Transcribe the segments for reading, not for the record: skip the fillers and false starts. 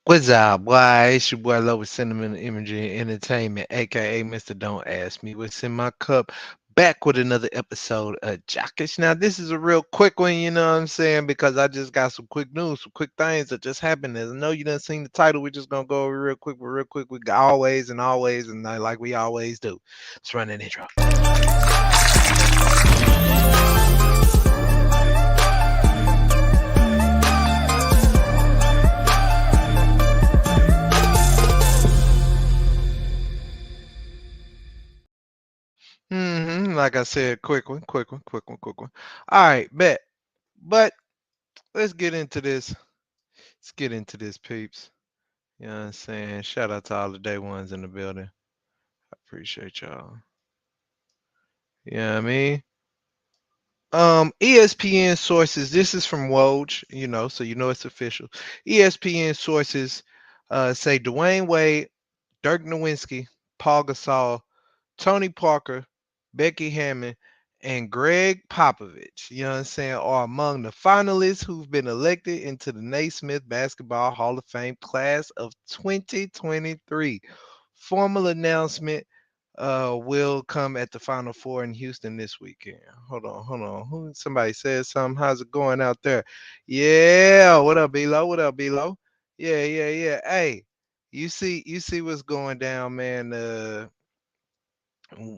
What's up, boy? It's your boy Low with Sentiment Imagery and Entertainment, aka Mr. Don't Ask Me What's in My Cup. Back with another episode of Jockish. Now, this is a real quick one, you know what I'm saying? Because I just got some quick news, some quick things that just happened. As I know you done seen the title, we're just gonna go over real quick, but real quick. We got always and always, and like we always do. Let's run an intro. Like I said, quick one, quick one, quick one, quick one. All right, bet. But let's get into this. Let's get into this, peeps. You know what I'm saying? Shout out to all the day ones in the building. I appreciate y'all. You know what I mean? ESPN sources, this is from Woj, so you know it's official. ESPN sources say Dwayne Wade, Dirk Nowitzki, Paul Gasol, Tony Parker, Becky Hammon, and Greg Popovich, you know what I'm saying, are among the finalists who've been elected into the Naismith Basketball Hall of Fame class of 2023. Formal announcement will come at the Final Four in Houston this weekend. Hold on. Somebody said something. How's it going out there? Yeah, what up, B-Lo? What up, B-Lo? Yeah. Hey, you see what's going down, man.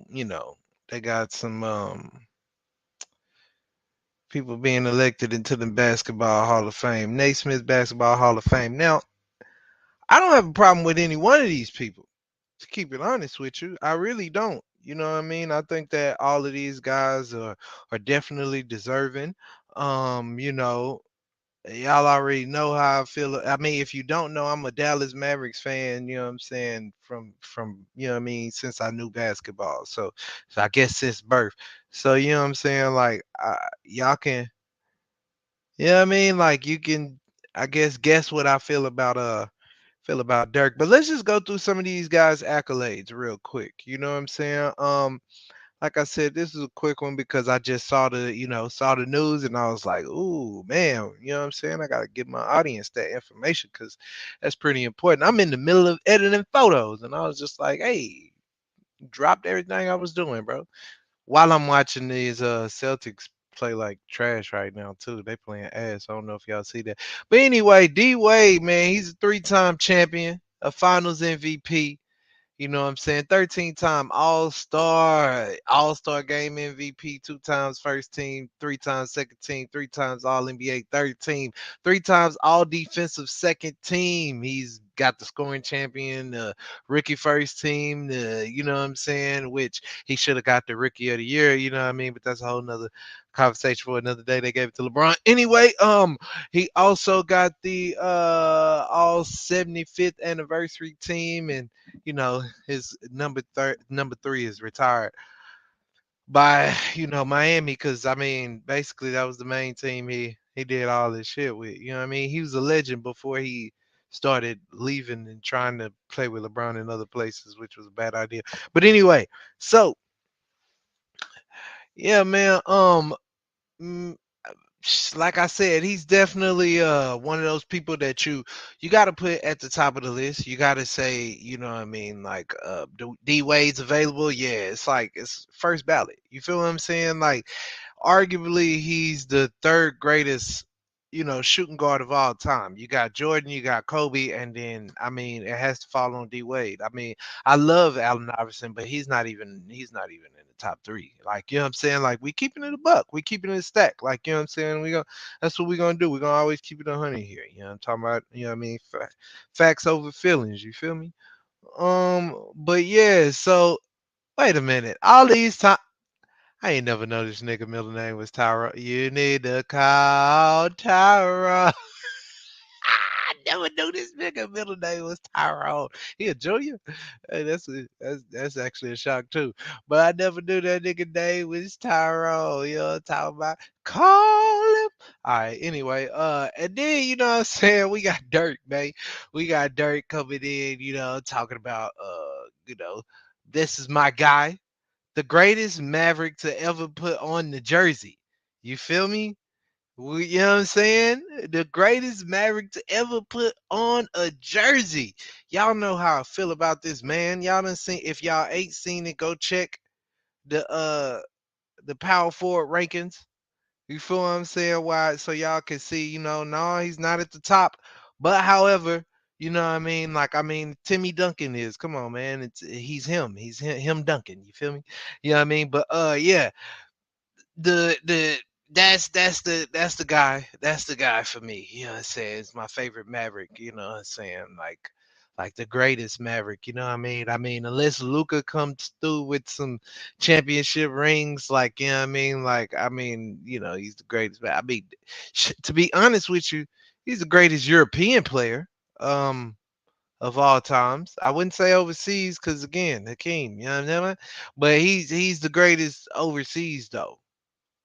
You know, they got some people being elected into the Basketball Hall of Fame, Naismith Basketball Hall of Fame. Now, I don't have a problem with any one of these people. To keep it honest with you, I really don't. You know what I mean? I think that all of these guys are definitely deserving. You know, y'all already know how I feel. I mean, if you don't know, I'm a Dallas Mavericks fan, you know what I'm saying, from you know what I mean, since I knew basketball. So I guess since birth. So you know what I'm saying, like y'all can, you know what I mean, like you can, I guess what I feel about Dirk. But let's just go through some of these guys' accolades real quick. You know what I'm saying? Like I said, this is a quick one because I just saw the news and I was like, ooh, man, you know what I'm saying? I gotta give my audience that information because that's pretty important. I'm in the middle of editing photos and I was just like, hey, dropped everything I was doing, bro. While I'm watching these Celtics play like trash right now too. They playing ass. I don't know if y'all see that. But anyway, D Wade, man, he's a three-time champion, a finals MVP. You know what I'm saying? 13-time All-Star game MVP, two times first team, three times second team, three times All NBA third team, three times All Defensive second team. He's got the scoring champion, rookie first team, you know what I'm saying? Which he should have got the rookie of the year, you know what I mean? But that's a whole nother conversation for another day. They gave it to LeBron. Anyway, he also got the all 75th anniversary team, and his number three is retired by Miami, because I mean basically that was the main team he did all this shit with. You know what I mean? He was a legend before he started leaving and trying to play with LeBron in other places, which was a bad idea. But anyway, so yeah, man. Mm, like I said, he's definitely one of those people that you got to put at the top of the list. You got to say, you know what I mean, like D Wade's available. Yeah, it's like it's first ballot. You feel what I'm saying? Like arguably he's the third greatest, shooting guard of all time. You got Jordan, you got Kobe, and then I mean it has to fall on D Wade. I mean, I love Allen Iverson, but he's not even in the top three. Like, you know what I'm saying? Like, we keeping it a buck, we keeping it a stack. Like, you know what I'm saying? That's what we're gonna do. We're gonna always keep it 100 here. You know what I'm talking about? You know what I mean? Facts over feelings, you feel me? But yeah, so wait a minute. All these times I ain't never know this nigga middle name was Tyra. You need to call Tyra. I never knew this nigga middle name was Tyrone. He a junior? Hey, that's actually a shock too. But I never knew that nigga name was Tyrone. You know what I'm talking about? Call him. All right. Anyway, and then you know what I'm saying, we got Dirk, man. We got Dirk coming in. Talking about this is my guy, the greatest Maverick to ever put on the jersey. You feel me? You know what I'm saying? The greatest Maverick to ever put on a jersey. Y'all know how I feel about this man. Y'all done seen, if y'all ain't seen it, go check the power forward rankings. You feel what I'm saying? Why? So y'all can see, no, he's not at the top. But however, you know what I mean? Like, I mean, Timmy Duncan is. Come on, man. He's him. He's him Duncan. You feel me? You know what I mean? But yeah, the that's the guy. That's the guy for me. You know what I'm saying? It's my favorite Maverick, you know what I'm saying? Like the greatest Maverick, you know what I mean? I mean, unless Luca comes through with some championship rings, like, you know what I mean? Like, I mean, he's the greatest. I mean, to be honest with you, he's the greatest European player of all times. I wouldn't say overseas because again, Hakeem, you know what I mean? But he's the greatest overseas though.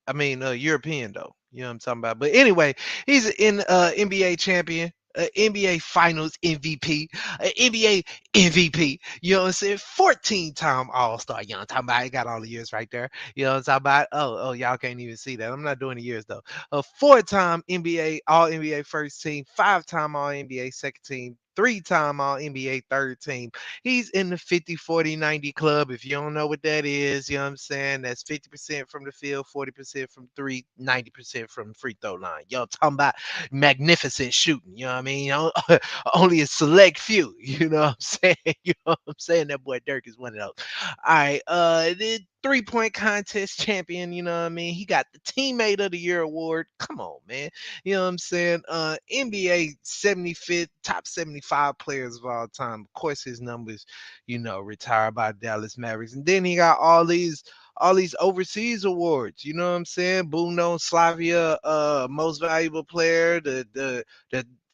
I mean, European though. You know what I'm talking about. But anyway, he's an NBA champion, NBA Finals MVP, NBA MVP. You know what I'm saying? 14-time All Star. You know what I'm talking about? I got all the years right there. You know what I'm talking about? Oh, y'all can't even see that. I'm not doing the years though. A 4-time NBA All NBA first team, 5-time All NBA second team. 3-time All NBA third team. He's in the 50-40-90 club. If you don't know what that is, you know what I'm saying? That's 50% from the field, 40% from three, 90% from free throw line. Y'all talking about magnificent shooting, you know what I mean? Only a select few, you know what I'm saying? You know what I'm saying? That boy Dirk is one of those. All right, the 3-point contest champion, you know what I mean? He got the teammate of the year award. Come on, man. You know what I'm saying? NBA 75th, top 75 players of all time. Of course, his numbers, retired by Dallas Mavericks. And then he got all these overseas awards. You know what I'm saying? Bruno Slavia, most valuable player, the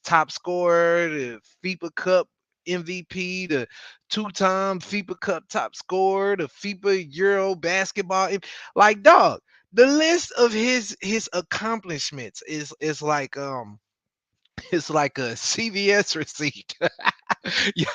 top scorer, the FIBA Cup MVP, the two-time FIBA Cup top scorer, the FIBA Euro basketball. Like, dog, the list of his accomplishments is like it's like a CVS receipt. Yeah.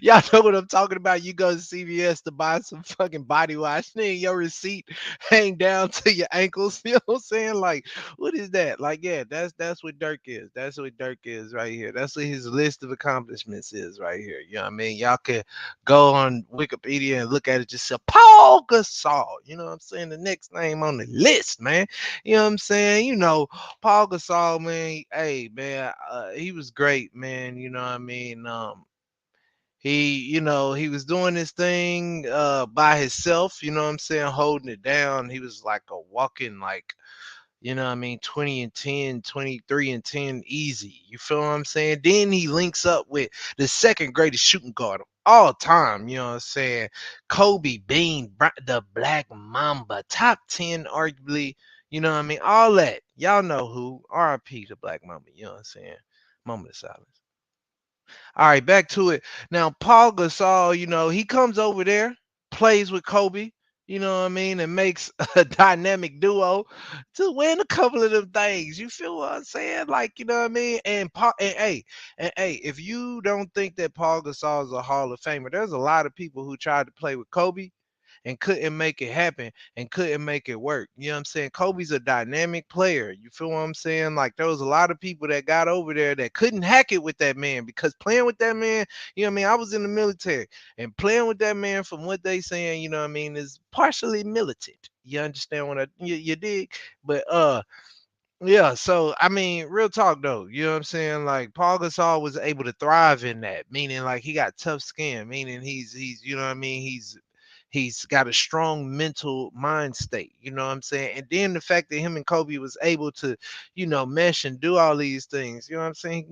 Y'all know what I'm talking about. You go to CVS to buy some fucking body wash, then your receipt hang down to your ankles. You know what I'm saying? Like, what is that? Like, yeah, that's what Dirk is. That's what Dirk is right here. That's what his list of accomplishments is right here. You know what I mean? Y'all can go on Wikipedia and look at it. Just say Paul Gasol. You know what I'm saying? The next name on the list, man. You know what I'm saying? Paul Gasol, man. Hey, man, he was great, man. You know what I mean? He was doing this thing by himself, you know what I'm saying, holding it down. He was like a walking, like, 20 and 10, 23 and 10 easy. You feel what I'm saying? Then he links up with the second greatest shooting guard of all time, you know what I'm saying? Kobe Bean, the Black Mamba, top 10 arguably, you know what I mean? All that. Y'all know who. RIP the Black Mamba, you know what I'm saying? Moment of silence. All right, back to it. Now, Paul Gasol, he comes over there, plays with Kobe, you know what I mean, and makes a dynamic duo to win a couple of them things. You feel what I'm saying? Like, you know what I mean? And hey, if you don't think that Paul Gasol is a Hall of Famer, there's a lot of people who tried to play with Kobe and couldn't make it happen and couldn't make it work. You know what I'm saying? Kobe's a dynamic player. You feel what I'm saying? Like, there was a lot of people that got over there that couldn't hack it with that man, because playing with that man, you know what I mean? I was in the military, and playing with that man, from what they saying, you know what I mean, is partially militant. You understand what you dig? But yeah, so I mean, real talk though, you know what I'm saying? Like, Paul Gasol was able to thrive in that, meaning like he got tough skin, meaning he's you know what I mean, he's got a strong mental mind state, you know what I'm saying? And then the fact that him and Kobe was able to, mesh and do all these things, you know what I'm saying?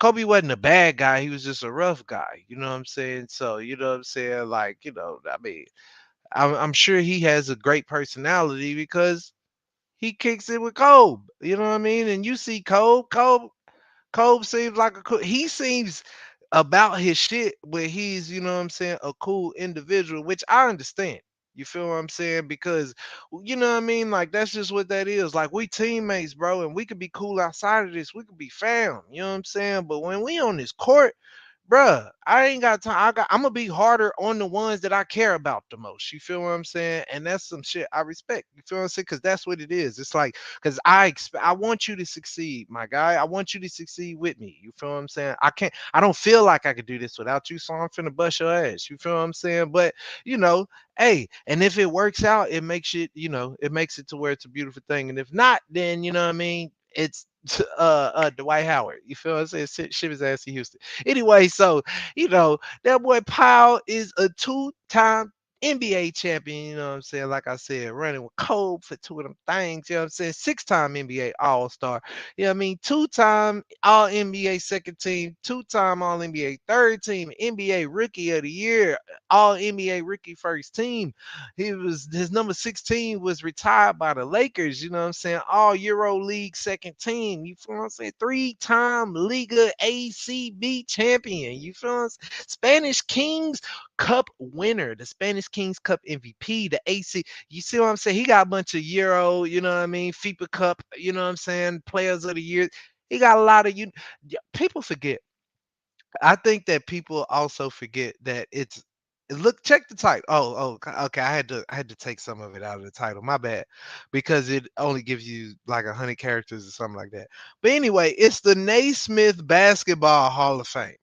Kobe wasn't a bad guy, he was just a rough guy, you know what I'm saying? So, you know what I'm saying? Like, I mean, I'm sure he has a great personality because he kicks it with Kobe. You know what I mean? And you see Kobe seems like he seems about his shit, but he's, you know what I'm saying, a cool individual, which I understand. You feel what I'm saying? Because, you know what I mean? Like, that's just what that is. Like, we teammates, bro, and we could be cool outside of this. We could be fam. You know what I'm saying? But when we on this court, bruh, I ain't got time. I'm gonna be harder on the ones that I care about the most. You feel what I'm saying? And that's some shit I respect. You feel what I'm saying? Because that's what it is. It's like, because I want you to succeed, my guy. I want you to succeed with me. You feel what I'm saying? I don't feel like I could do this without you, so I'm finna bust your ass. You feel what I'm saying? But you know, hey, and if it works out, it makes it, it makes it to where it's a beautiful thing. And if not, then you know what I mean. It's Dwight Howard. You feel what I'm saying? Ship his ass to Houston. Anyway, so that boy Powell is a two-time NBA champion, you know what I'm saying? Like I said, running with Cole for two of them things, you know what I'm saying? Six-time NBA All-Star, you know what I mean? Two-time All NBA second team, two-time All NBA third team, NBA Rookie of the Year, All NBA Rookie first team. His number 16 was retired by the Lakers, you know what I'm saying? All Euro League second team. You feel what I'm saying? Three-time Liga ACB champion. You feel what I'm saying? Spanish Kings Cup winner, the Spanish Kings Cup MVP, the AC. You see what I'm saying? He got a bunch of Euro, you know what I mean? FIBA Cup, you know what I'm saying? Players of the year. He got a lot of people forget. I think that people also forget that it's look check the title. Okay. I had to take some of it out of the title. My bad. Because it only gives you like 100 characters or something like that. But anyway, it's the Naismith Basketball Hall of Fame.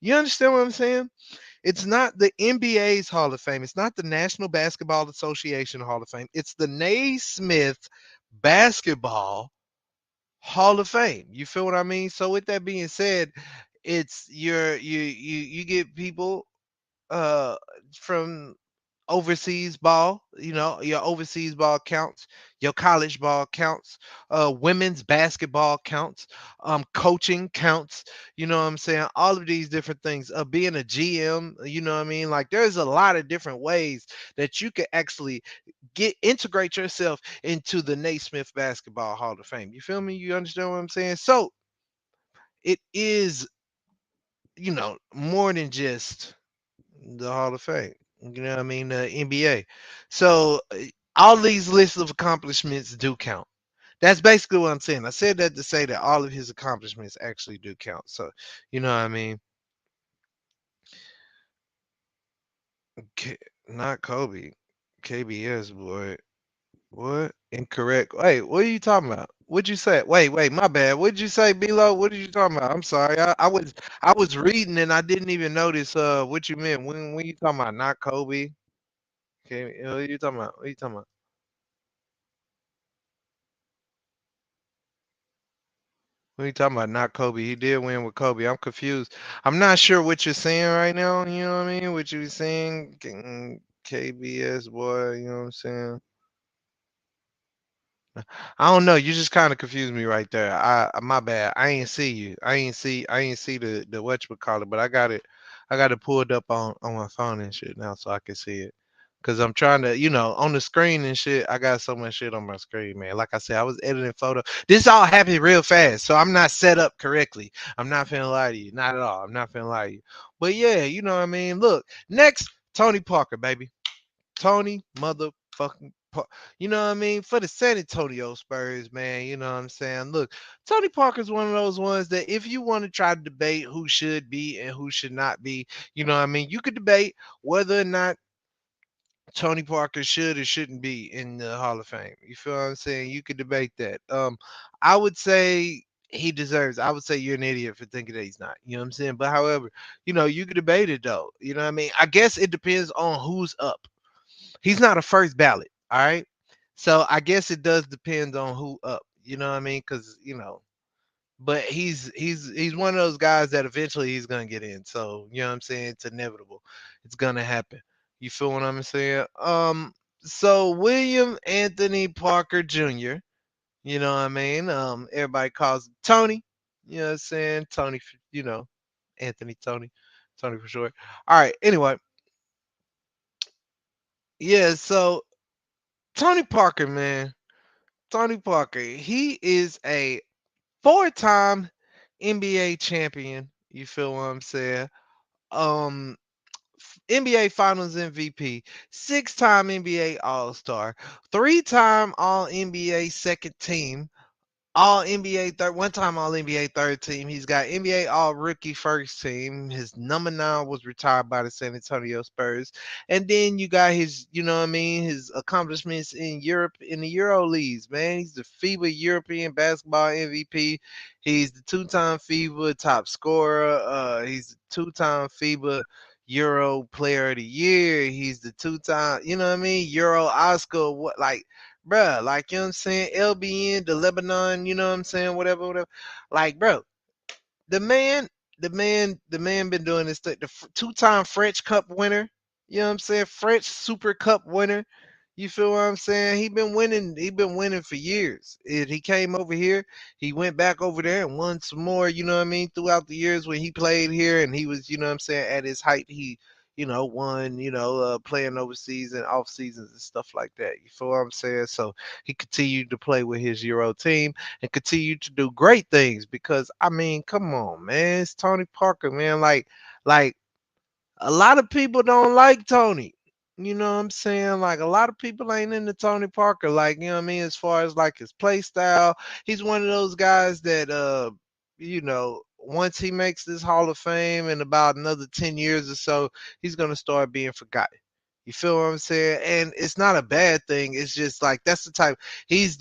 You understand what I'm saying? It's not the NBA's Hall of Fame. It's not the National Basketball Association Hall of Fame. It's the Naismith Basketball Hall of Fame. You feel what I mean? So with that being said, it's you get people uh from overseas ball, your overseas ball counts, your college ball counts, women's basketball counts, coaching counts, you know what I'm saying? All of these different things. Being a GM, you know what I mean? Like there's a lot of different ways that you could actually integrate yourself into the Naismith Basketball Hall of Fame. You feel me? You understand what I'm saying? So it is, more than just the Hall of Fame. You know what I mean? The NBA. So all these lists of accomplishments do count. That's basically what I'm saying. I said that to say that all of his accomplishments actually do count. So, you know what I mean? K- Not Kobe. KBS, boy. What? Incorrect. Wait, what are you talking about? What'd you say? Wait, my bad. What'd you say, Bilo? What are you talking about? I'm sorry. I was reading and I didn't even notice what you meant. When you talking about not Kobe? Okay, what are you talking about? What are you talking about? What are you talking about? Not Kobe. He did win with Kobe. I'm confused. I'm not sure what you're saying right now. You know what I mean? What you saying? KBS boy. You know what I'm saying? I don't know. You just kind of confused me right there. My bad. I ain't see you. I ain't see the whatchamacallit, but I got it pulled up on my phone and shit now so I can see it. Cause I'm trying to, on the screen and shit. I got so much shit on my screen, man. Like I said, I was editing photo. This all happened real fast, so I'm not set up correctly. I'm not finna lie to you, not at all. I'm not finna lie to you. But yeah, you know what I mean. Look, next, Tony Parker, baby. Tony motherfucking you know what I mean? For the San Antonio Spurs, man, you know what I'm saying? Look, Tony Parker's one of those ones that if you want to try to debate who should be and who should not be, you know what I mean? You could debate whether or not Tony Parker should or shouldn't be in the Hall of Fame. You feel what I'm saying? You could debate that. I would say he deserves. I would say you're an idiot for thinking that he's not. You know what I'm saying? But however, you could debate it though. You know what I mean? I guess it depends on who's up. He's not a first ballot. All right. So I guess it does depend on who up. You know what I mean? Because but he's one of those guys that eventually he's gonna get in. So you know what I'm saying? It's inevitable. It's gonna happen. You feel what I'm saying? So William Anthony Parker Jr. You know what I mean? Everybody calls him Tony. You know what I'm saying? Tony, Anthony Tony, Tony for short. All right. Anyway, yeah. So Tony Parker, man. Tony Parker, he is a four-time NBA champion. You feel what I'm saying? Um, NBA Finals MVP, six-time NBA All-Star, three-time All NBA second team, All NBA third, one time All NBA third team. He's got NBA All Rookie first team. His number 9 was retired by the San Antonio Spurs. And then you got his, you know what I mean, his accomplishments in Europe in the Euro leagues, man. He's the FIBA European Basketball MVP. He's the two-time FIBA top scorer. He's the two-time FIBA Euro Player of the Year. He's the two-time, you know what I mean, Euro Oscar. What like bruh, like you know what I'm saying, LBN, the Lebanon, you know what I'm saying, whatever, whatever. Like, bro, the man, the man been doing this thing. The two-time French Cup winner. You know what I'm saying? French Super Cup winner. You feel what I'm saying? He been winning. He been winning for years. He came over here. He went back over there and won some more. You know what I mean? Throughout the years when he played here and he was, you know what I'm saying, at his height, he, won. Playing overseas and off seasons and stuff like that. You feel what I'm saying? So he continued to play with his Euro team and continue to do great things because I mean, come on, man, it's Tony Parker, man. Like a lot of people don't like Tony. You know what I'm saying? Like a lot of people ain't into Tony Parker. Like, you know what I mean? As far as like his play style, he's one of those guys that once he makes this Hall of Fame in about another 10 years or so, he's gonna start being forgotten. You feel what I'm saying? And it's not a bad thing. It's just like that's the type he's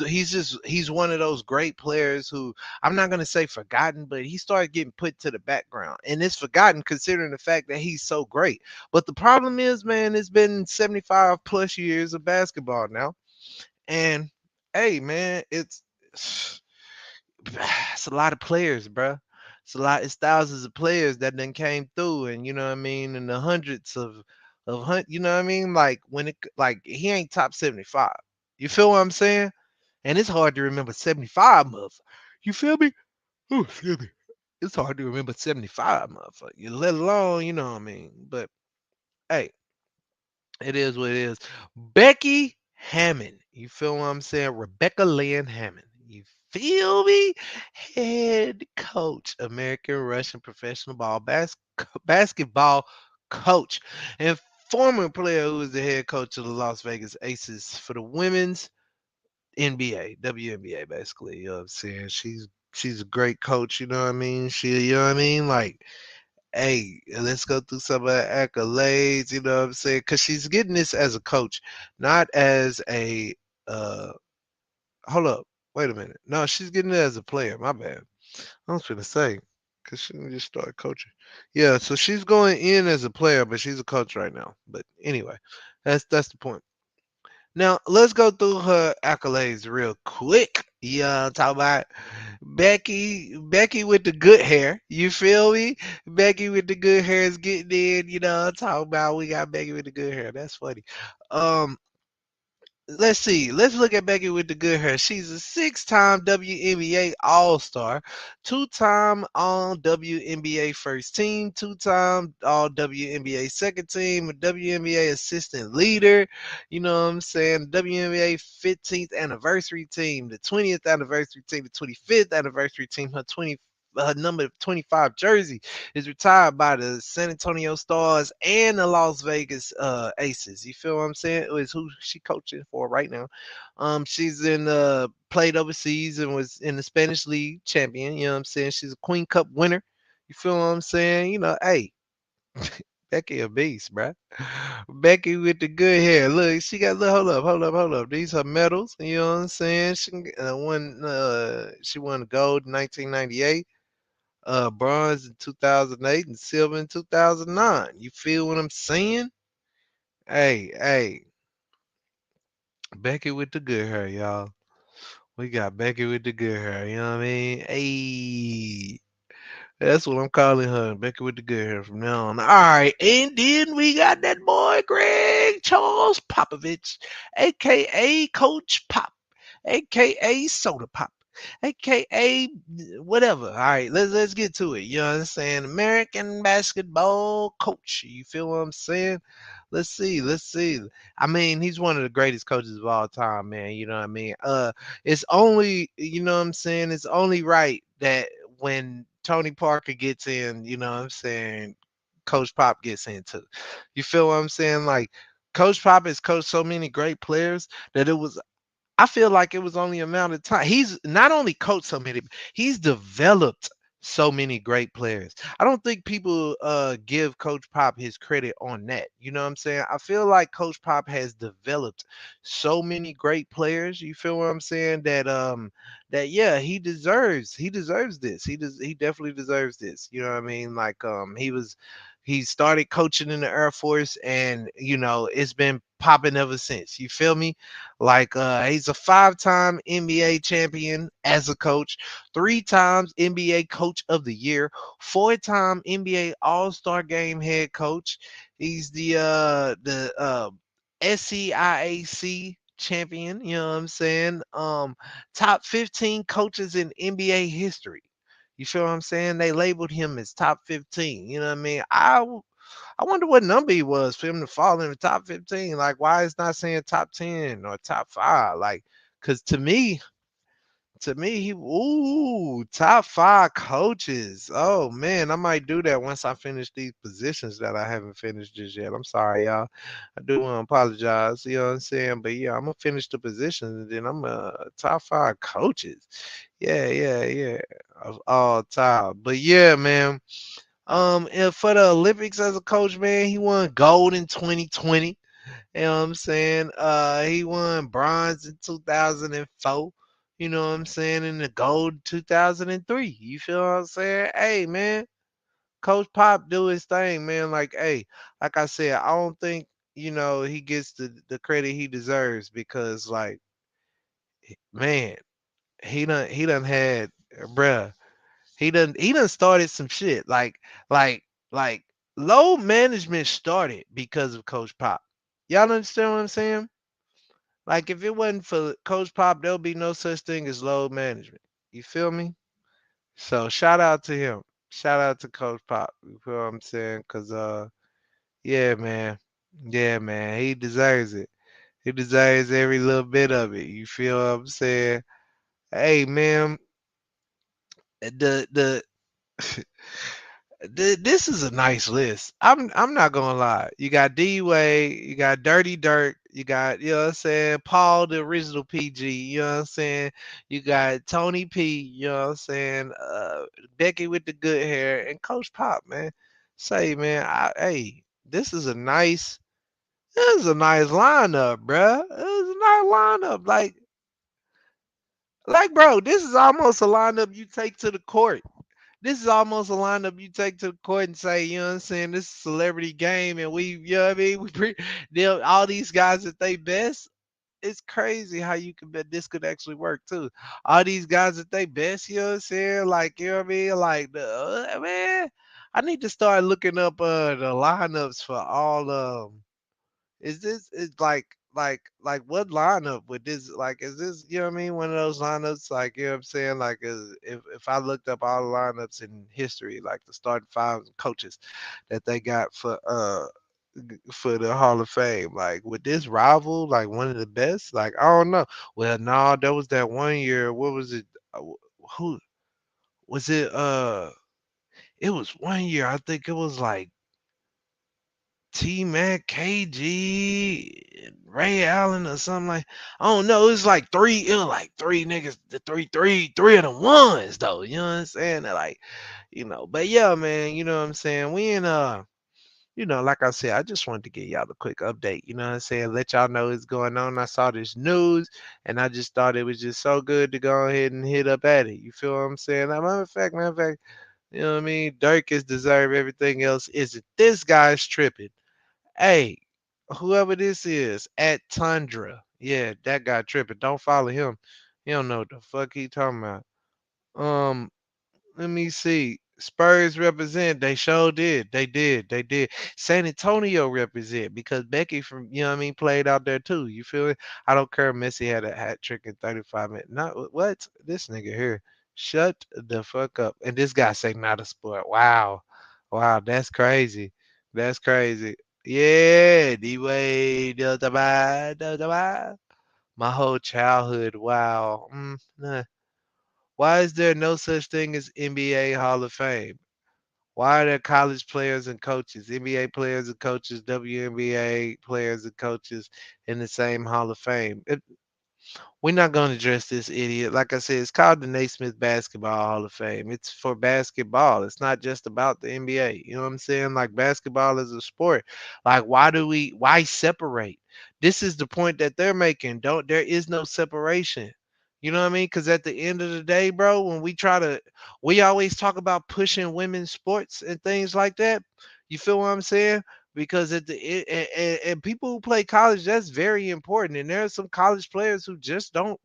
one of those great players who I'm not gonna say forgotten, but he started getting put to the background. And it's forgotten considering the fact that he's so great. But the problem is, man, it's been 75 plus years of basketball now. And hey, man, it's a lot of players, bruh. It's thousands of players that then came through, and you know what I mean, and the hundreds you know what I mean, like like he ain't top 75. You feel what I'm saying? And it's hard to remember 75, motherfucker. You feel me? Oh, excuse me. It's hard to remember 75, motherfucker. Let alone, you know what I mean. But hey, it is what it is. Becky Hammon. You feel what I'm saying? Rebecca Lynn Hammon. You feel me? Head coach, American Russian professional basketball coach, and former player who was the head coach of the Las Vegas Aces for the women's NBA, WNBA, basically. You know what I'm saying? She's a great coach. You know what I mean? You know what I mean? Like, hey, let's go through some of her accolades, you know what I'm saying? Because she's getting this as a coach, not as a, uh, hold up, wait a minute. No, she's getting it as a player. My bad. I was going to say, because she didn't just start coaching. Yeah, so she's going in as a player, but she's a coach right now. But anyway, that's the point. Now let's go through her accolades real quick. Yeah, talk about Becky with the good hair. You feel me? Becky with the good hair is getting in. Talk about we got Becky with the good hair. That's funny. Um, let's see. Let's look at Becky with the good hair. She's a six-time WNBA All-Star, two-time All WNBA First Team, two-time All WNBA Second Team, a WNBA Assistant Leader. You know what I'm saying? WNBA 15th Anniversary Team, the 20th Anniversary Team, the 25th Anniversary Team. Her number 25 jersey is retired by the San Antonio Stars and the Las Vegas Aces. You feel what I'm saying? It is who she coaching for right now. She's in played overseas and was in the Spanish League champion. You know what I'm saying? She's a Queen Cup winner. You feel what I'm saying? Hey, Becky a beast, bruh. Becky with the good hair. Look, she got look. Hold up. These her medals. You know what I'm saying? She won gold in 1998, bronze in 2008, and silver in 2009. You feel what I'm saying? Hey, Becky with the good hair, y'all. We got Becky with the good hair. You know what I mean? Hey, that's what I'm calling her, Becky with the good hair from now on. All right, and then we got that boy Greg Charles Popovich, aka Coach Pop, aka Soda Pop, aka whatever. All right, let's get to it. You know what I'm saying? American basketball coach. You feel what I'm saying? Let's see. I mean, he's one of the greatest coaches of all time, man. You know what I mean? It's only, you know what I'm saying? It's only right that when Tony Parker gets in, you know what I'm saying, Coach Pop gets in too. You feel what I'm saying? Like Coach Pop has coached so many great players that it was I feel like it was only amount of time. He's not only coached so many, he's developed so many great players. I don't think people give Coach Pop his credit on that. You know what I'm saying? I feel like Coach Pop has developed so many great players. You feel what I'm saying? That yeah, he deserves this. He definitely deserves this. You know what I mean? Like he started coaching in the Air Force and it's been popping ever since. You feel me? Like he's a five-time NBA champion as a coach, three times NBA Coach of the Year, four-time NBA All-Star Game head coach. He's the SCIAC champion. You know what I'm saying? Top 15 coaches in NBA history. You feel what I'm saying? They labeled him as top 15. You know what I mean? I wonder what number he was for him to fall in the top 15. Like, why it's not saying top 10 or top five? Like, because to me, top five coaches. Oh man, I might do that once I finish these positions that I haven't finished just yet. I'm sorry, y'all. I do want to apologize. You know what I'm saying? But yeah, I'm gonna finish the positions and then I'm top five coaches. Yeah, yeah, yeah. Of all time. But yeah, man. And for the Olympics as a coach, man, he won gold in 2020. You know what I'm saying? He won bronze in 2004. You know what I'm saying? And the gold 2003. You feel what I'm saying? Hey, man, Coach Pop do his thing, man. Like, hey, like I said, I don't think he gets the credit he deserves because, like, man, he done had, bruh. He done started some shit. Like low management started because of Coach Pop. Y'all understand what I'm saying? Like if it wasn't for Coach Pop, there'll be no such thing as low management. You feel me? So shout out to him. Shout out to Coach Pop. You feel what I'm saying? Cause yeah, man. Yeah, man. He deserves it. He deserves every little bit of it. You feel what I'm saying? Hey man, the this is a nice list. I'm not gonna lie. You got D Wade, you got Dirty Dirk, you got what I'm saying, Paul the original PG, you know what I'm saying? You got Tony P, you know what I'm saying, Becky with the good hair, and Coach Pop, man. Say man, hey, this is a nice lineup, bruh. This is a nice lineup. Like bro, this is almost a lineup you take to the court. This is almost a lineup you take to the court and say, you know what I'm saying, this is a celebrity game and you know what I mean? All these guys at they best. It's crazy how you can bet this could actually work too. All these guys at they best, you know what I'm saying? Like, you know what I mean? Like man, I need to start looking up the lineups for all is this is like what lineup with this like is this you know what I mean one of those lineups like you know what I'm saying like if I looked up all the lineups in history like the starting five coaches that they got for the Hall of Fame like would this rival like one of the best like I don't know well no there was that one year what was it who was it was one year I think it was like T Mac, KG, Ray Allen or something like I don't know. It was like three niggas, the three of the ones though. You know what I'm saying? They're like, but yeah, man, you know what I'm saying? We in like I said, I just wanted to give y'all a quick update, you know what I'm saying? Let y'all know what's going on. I saw this news and I just thought it was just so good to go ahead and hit up at it. You feel what I'm saying? Like, matter of fact, you know what I mean? Dirk is deserve everything else. Isn't this guy's tripping? Hey, whoever this is at Tundra, yeah, that guy tripping. Don't follow him. He don't know what the fuck he talking about. Um, let me see. Spurs represent. They sure did. They did. They did. San Antonio represent because Becky from you know what I mean played out there too. You feel it? I don't care. Messi had a hat trick in 35 minutes. Not what this nigga here. Shut the fuck up. And this guy say not a sport. Wow. Wow, that's crazy. That's crazy. Yeah, D-Wade, my whole childhood. Wow. Nah. Why is there no such thing as NBA Hall of Fame? Why are there college players and coaches, NBA players and coaches, WNBA players and coaches in the same Hall of Fame? We're not going to address this idiot. Like I said, it's called the Naismith Basketball Hall of Fame. It's for basketball. It's not just about the NBA. You know what I'm saying? Like basketball is a sport. Like why separate? This is the point that they're making. Don't There is no separation. You know what I mean? Because at the end of the day, bro, when we always talk about pushing women's sports and things like that. You feel what I'm saying? Because and people who play college, that's very important. And there are some college players who just don't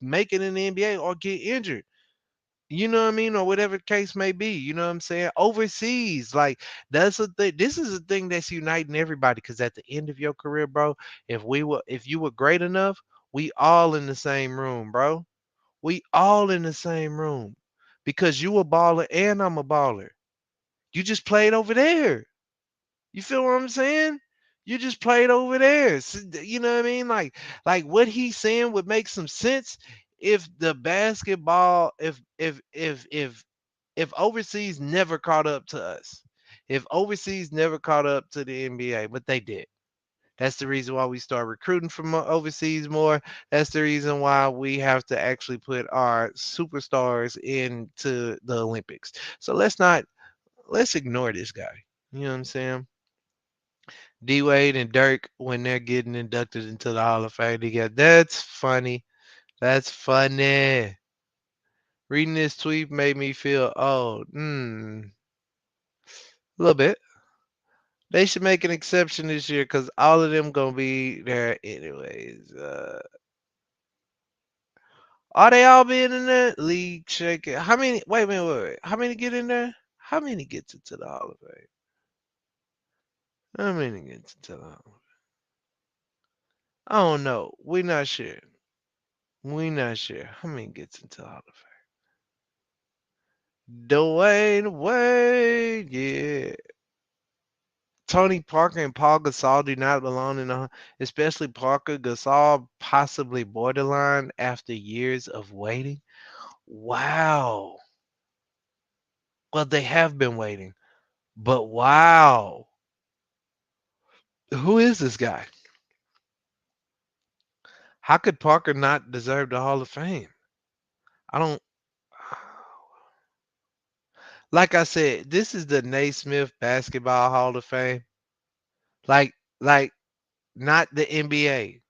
make it in the NBA or get injured. You know what I mean, or whatever the case may be. You know what I'm saying? Overseas, like that's a thing. This is a thing that's uniting everybody. Because at the end of your career, bro, if you were great enough, we all in the same room, bro. We all in the same room because you a baller and I'm a baller. You just played over there. You feel what I'm saying? You just played over there. You know what I mean? Like what he's saying would make some sense if the basketball, if overseas never caught up to us. If overseas never caught up to the NBA, but they did. That's the reason why we start recruiting from overseas more. That's the reason why we have to actually put our superstars into the Olympics. So let's ignore this guy. You know what I'm saying? D Wade and Dirk when they're getting inducted into the Hall of Fame together. That's funny. That's funny. Reading this tweet made me feel old. A little bit. They should make an exception this year because all of them gonna be there anyways. Are they all being in the league shaking? How many? Wait a minute, wait. How many get in there? How many gets into the Hall of Fame? How many gets into the Hall of Fame? I don't know. We not sure. We not sure. How many gets into the Hall of Fame? Dwayne Wade, yeah. Tony Parker and Paul Gasol do not belong in the, especially Parker. Gasol possibly borderline after years of waiting. Wow. Well, they have been waiting, but wow. Who is this guy? How could Parker not deserve the Hall of Fame? I don't. Like I said, this is the Naismith Basketball Hall of Fame. Like, like not the NBA.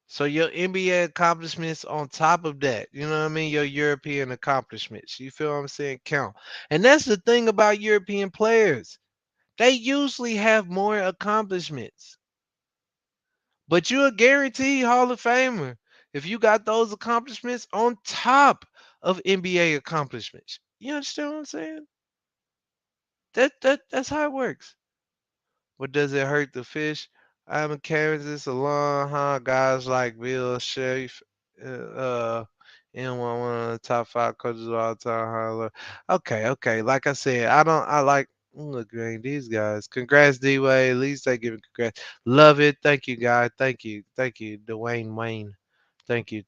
So your NBA accomplishments on top of that, you know what I mean? Your European accomplishments. You feel what I'm saying? Count. And that's the thing about European players. They usually have more accomplishments. But you're a guaranteed Hall of Famer if you got those accomplishments on top of NBA accomplishments. You understand what I'm saying? That's how it works. But does it hurt the fish? I'm in Kansas alone, huh? Guys like Bill Schaaf, and one of the top five coaches of all time. Okay, okay. Like I said, I don't. I like. Look, man, these guys. Congrats, D Wade. At least they give it congrats. Love it. Thank you, guys. Thank you, Dwayne Wayne. Thank you.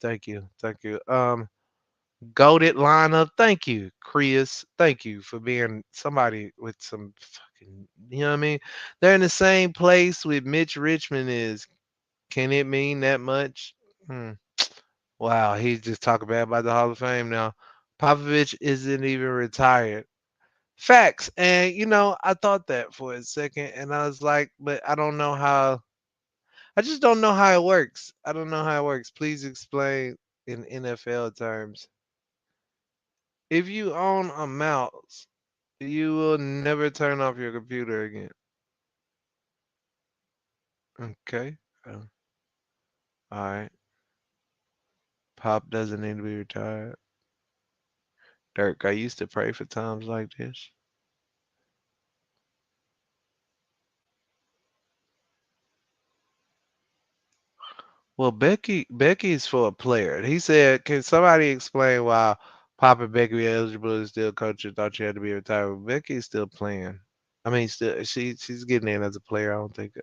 Goated lineup. Thank you, Chris. Thank you for being somebody with some fucking. You know what I mean? They're in the same place with Mitch Richmond is. Can it mean that much? Hmm. Wow, he's just talking bad about the Hall of Fame now. Popovich isn't even retired. Facts. And I thought that for a second and I was like, but I don't know how I just don't know how it works. I don't know how it works. Please explain in NFL terms. If you own a mouse, you will never turn off your computer again. Okay. All right. Pop doesn't need to be retired. Dirk, I used to pray for times like this. Well, Becky is for a player. He said, "Can somebody explain why Pop and Becky are eligible to still coach? You thought you had to be retired. Well, Becky's still playing. I mean, still she's getting in as a player. I don't think.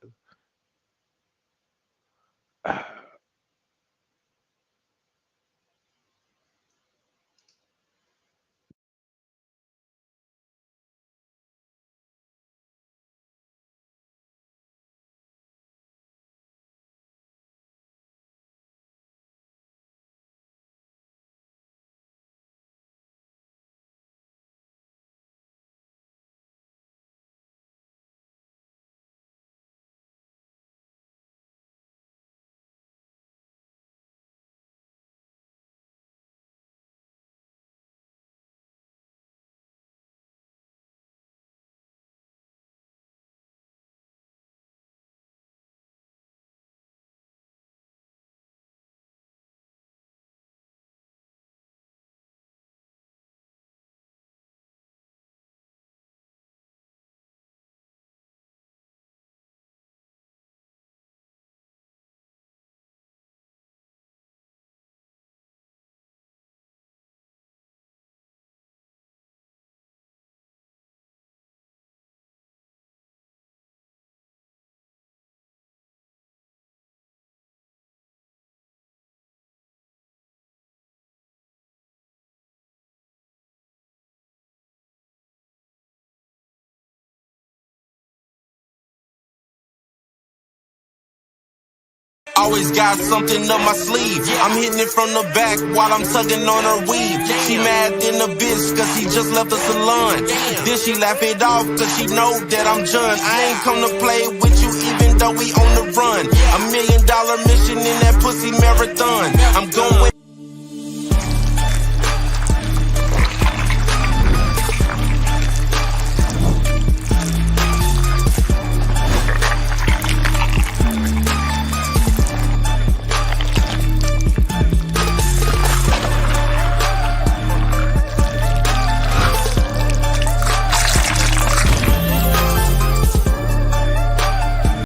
always got something up my sleeve. I'm hitting it from the back while I'm tugging on her weave. She mad in the bitch cause he just left the salon. Then she laugh it off cause she know that I'm John. I ain't come to play with you even though we on the run. $1 million mission in that pussy marathon. I'm going